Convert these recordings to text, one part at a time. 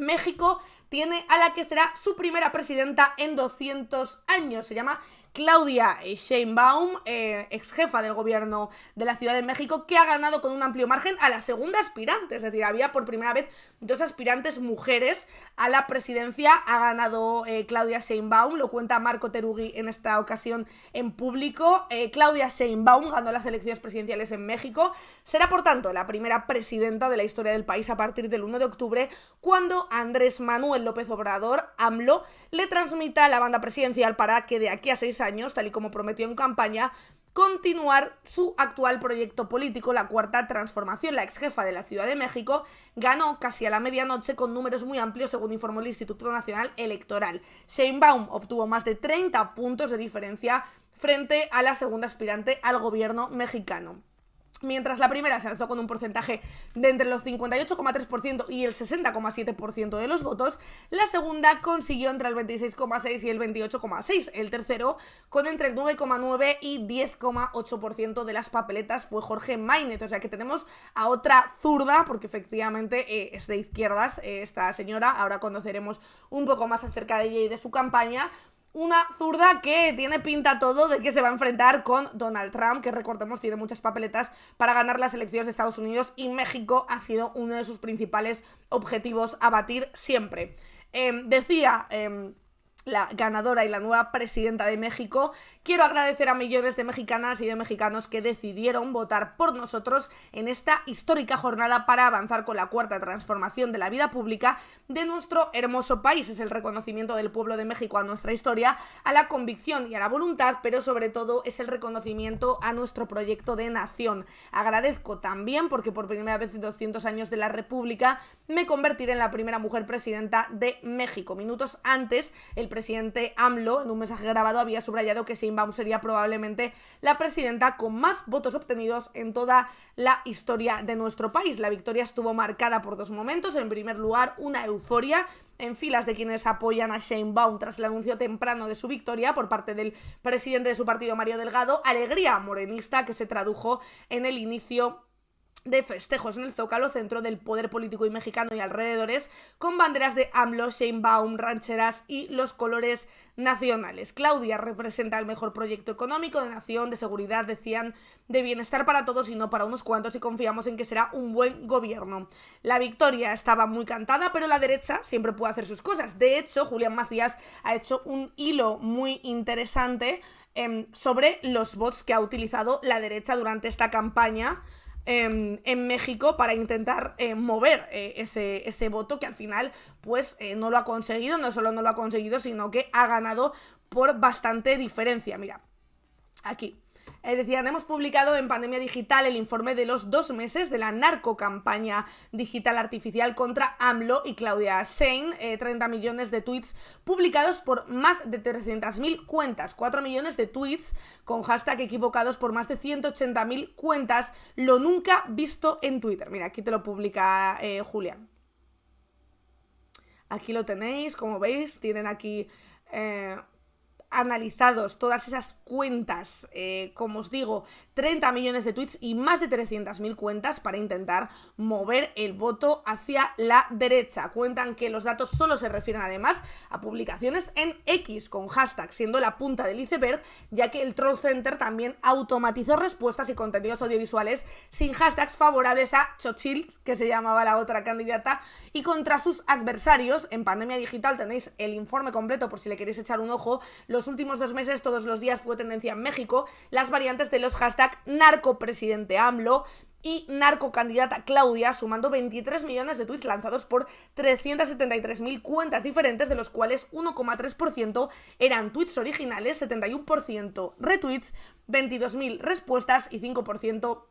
México tiene a la que será su primera presidenta en 200 años. Se llama Claudia Sheinbaum, ex jefa del gobierno de la Ciudad de México, que ha ganado con un amplio margen a la segunda aspirante. Es decir, había por primera vez dos aspirantes mujeres a la presidencia. Ha ganado Claudia Sheinbaum, lo cuenta Marco Terugui en esta ocasión en público. Claudia Sheinbaum ganó las elecciones presidenciales en México. Será, por tanto, la primera presidenta de la historia del país a partir del 1 de octubre, cuando Andrés Manuel López Obrador, AMLO, le transmita la banda presidencial para que de aquí a 6 años, tal y como prometió en campaña, continuar su actual proyecto político, la Cuarta Transformación. La ex jefa de la Ciudad de México ganó casi a la medianoche con números muy amplios, según informó el Instituto Nacional Electoral. Sheinbaum obtuvo más de 30 puntos de diferencia frente a la segunda aspirante al gobierno mexicano. Mientras la primera se alzó con un porcentaje de entre los 58,3% y el 60,7% de los votos, la segunda consiguió entre el 26,6% y el 28,6%. El tercero, con entre el 9,9% y 10,8% de las papeletas, fue Jorge Maínez. O sea que tenemos a otra zurda, porque efectivamente es de izquierdas esta señora. Ahora conoceremos un poco más acerca de ella y de su campaña. Una zurda que tiene pinta todo de que se va a enfrentar con Donald Trump, que recordemos tiene muchas papeletas para ganar las elecciones de Estados Unidos, y México ha sido uno de sus principales objetivos a batir siempre. Decía la ganadora y la nueva presidenta de México: quiero agradecer a millones de mexicanas y de mexicanos que decidieron votar por nosotros en esta histórica jornada para avanzar con la cuarta transformación de la vida pública de nuestro hermoso país. Es el reconocimiento del pueblo de México a nuestra historia, a la convicción y a la voluntad, pero sobre todo es el reconocimiento a nuestro proyecto de nación. Agradezco también porque por primera vez en 200 años de la República me convertiré en la primera mujer presidenta de México. Minutos antes, el presidente AMLO, en un mensaje grabado, había subrayado que Sheinbaum sería probablemente la presidenta con más votos obtenidos en toda la historia de nuestro país. La victoria estuvo marcada por dos momentos. En primer lugar, una euforia en filas de quienes apoyan a Sheinbaum tras el anuncio temprano de su victoria por parte del presidente de su partido, Mario Delgado. Alegría morenista que se tradujo en el inicio de festejos en el Zócalo, centro del poder político y mexicano y alrededores, con banderas de AMLO, Sheinbaum, rancheras y los colores nacionales. Claudia representa el mejor proyecto económico de nación, de seguridad, decían, de bienestar para todos y no para unos cuantos, y confiamos en que será un buen gobierno. La victoria estaba muy cantada, pero la derecha siempre puede hacer sus cosas. De hecho, Julián Macías ha hecho un hilo muy interesante sobre los bots que ha utilizado la derecha durante esta campaña en México para intentar mover ese voto, que al final pues no lo ha conseguido. No solo no lo ha conseguido, sino que ha ganado por bastante diferencia. Mira, aquí decían: hemos publicado en Pandemia Digital el informe de los 2 meses de la narcocampaña digital artificial contra AMLO y Claudia Sheinbaum. 30 millones de tweets publicados por más de 300.000 cuentas, 4 millones de tweets con hashtag equivocados por más de 180.000 cuentas, lo nunca visto en Twitter. Mira, aquí te lo publica Julián. Aquí lo tenéis, como veis, tienen aquí analizados todas esas cuentas, como os digo, 30 millones de tweets y más de 300.000 cuentas para intentar mover el voto hacia la derecha. Cuentan que los datos solo se refieren además a publicaciones en X con hashtag, siendo la punta del iceberg, ya que el Troll Center también automatizó respuestas y contenidos audiovisuales sin hashtags favorables a Xochitl, que se llamaba la otra candidata, y contra sus adversarios. En Pandemia Digital tenéis el informe completo por si le queréis echar un ojo. Los últimos 2 meses, todos los días fue tendencia en México las variantes de los hashtags narcopresidente AMLO y narcocandidata Claudia, sumando 23 millones de tweets lanzados por 373.000 cuentas diferentes, de los cuales 1,3% eran tweets originales, 71% retweets, 22.000 respuestas y 5%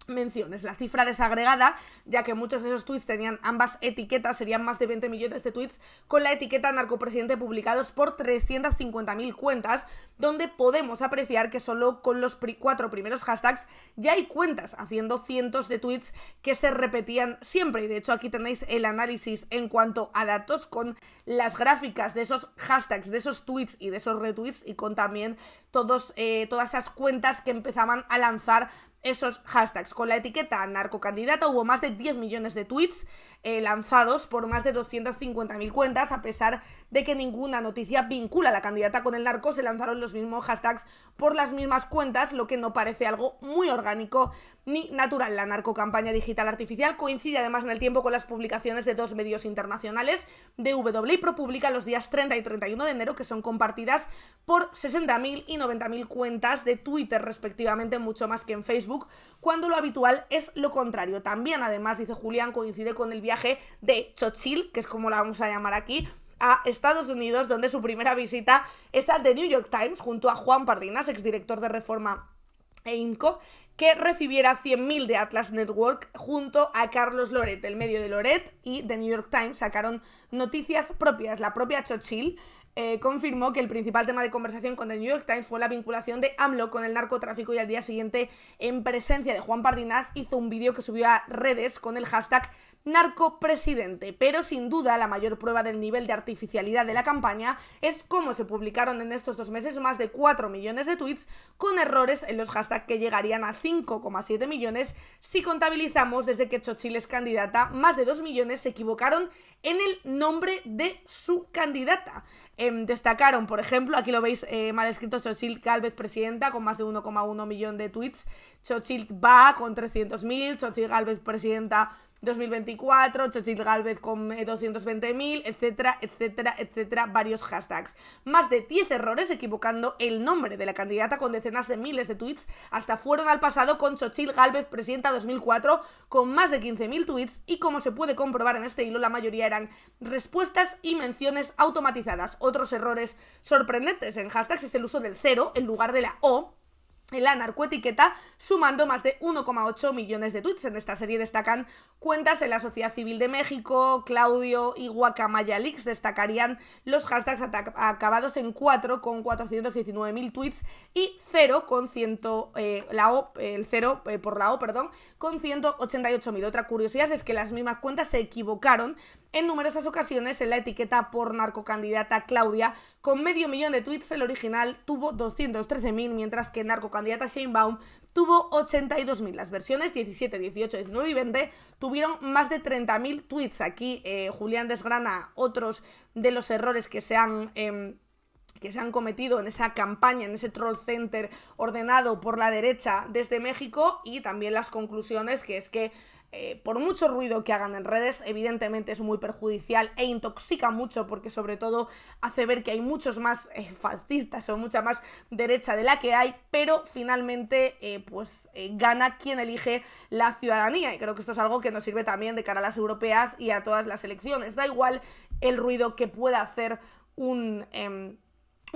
menciones. La cifra desagregada, ya que muchos de esos tweets tenían ambas etiquetas, serían más de 20 millones de tweets con la etiqueta narcopresidente publicados por 350.000 cuentas, donde podemos apreciar que solo con los 4 primeros hashtags ya hay cuentas haciendo cientos de tweets que se repetían siempre. Y de hecho aquí tenéis el análisis en cuanto a datos con las gráficas de esos hashtags, de esos tweets y de esos retweets, y con también todas esas cuentas que empezaban a lanzar esos hashtags. Con la etiqueta narcocandidata hubo más de 10 millones de tweets lanzados por más de 250.000 cuentas. A pesar de que ninguna noticia vincula a la candidata con el narco, se lanzaron los mismos hashtags por las mismas cuentas, lo que no parece algo muy orgánico ni natural. La narcocampaña digital artificial coincide además en el tiempo con las publicaciones de dos medios internacionales, DW y ProPublica, los días 30 y 31 de enero, que son compartidas por 60.000 y 90.000 cuentas de Twitter respectivamente, mucho más que en Facebook, cuando lo habitual es lo contrario. También, además, dice Julián, coincide con el viaje de Xochitl, que es como la vamos a llamar aquí, a Estados Unidos, donde su primera visita es a The New York Times junto a Juan Pardinas, exdirector de Reforma e INCO, que recibiera 100.000 de Atlas Network junto a Carlos Loret. El medio de Loret y The New York Times sacaron noticias propias. La propia Xochitl confirmó que el principal tema de conversación con The New York Times fue la vinculación de AMLO con el narcotráfico, y al día siguiente, en presencia de Juan Pardinas, hizo un vídeo que subió a redes con el hashtag narcopresidente. Pero sin duda la mayor prueba del nivel de artificialidad de la campaña es cómo se publicaron en estos 2 meses más de 4 millones de tweets con errores en los hashtags que llegarían a 5,7 millones si contabilizamos desde que Xochitl es candidata. Más de 2 millones se equivocaron en el nombre de su candidata. Destacaron, por ejemplo, aquí lo veis mal escrito, Xochitl Gálvez presidenta con más de 1,1 millón de tweets, Xochitl va con 300.000, Xochitl Gálvez presidenta 2024, Xochitl Gálvez con 220.000, etcétera, etcétera, etcétera, varios hashtags. Más de 10 errores equivocando el nombre de la candidata con decenas de miles de tweets. Hasta fueron al pasado con Xochitl Gálvez presidenta 2004 con más de 15.000 tweets, y como se puede comprobar en este hilo, la mayoría eran respuestas y menciones automatizadas. Otros errores sorprendentes en hashtags es el uso del 0 en lugar de la O en la narcoetiqueta, sumando más de 1,8 millones de tweets. En esta serie destacan cuentas en la Sociedad Civil de México, Claudio y Guacamaya Leaks. Destacarían los hashtags acabados en 4 con 419.000 tweets y 0 con el 0 por la O, perdón, con 188.000. Otra curiosidad es que las mismas cuentas se equivocaron en numerosas ocasiones en la etiqueta por narcocandidata Claudia. Con medio millón de tweets, el original tuvo 213.000, mientras que narcocandidata Sheinbaum tuvo 82.000. Las versiones 17, 18, 19 y 20 tuvieron más de 30.000 tweets. Aquí Julián desgrana otros de los errores que se han cometido en esa campaña, en ese troll center ordenado por la derecha desde México, y también las conclusiones, que es que por mucho ruido que hagan en redes, evidentemente es muy perjudicial e intoxica mucho, porque sobre todo hace ver que hay muchos más fascistas o mucha más derecha de la que hay, pero finalmente gana quien elige la ciudadanía, y creo que esto es algo que nos sirve también de cara a las europeas y a todas las elecciones. Da igual el ruido que pueda hacer un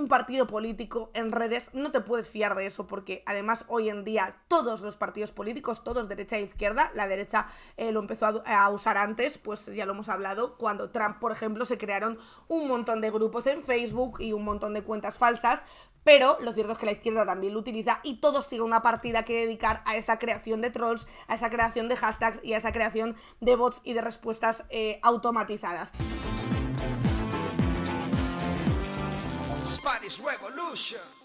partido político en redes, no te puedes fiar de eso, porque además hoy en día todos los partidos políticos, todos derecha e izquierda, la derecha lo empezó a usar antes, pues ya lo hemos hablado, cuando Trump, por ejemplo, se crearon un montón de grupos en Facebook y un montón de cuentas falsas, pero lo cierto es que la izquierda también lo utiliza, y todos tienen una partida que dedicar a esa creación de trolls, a esa creación de hashtags y a esa creación de bots y de respuestas automatizadas. Spanish Revolution.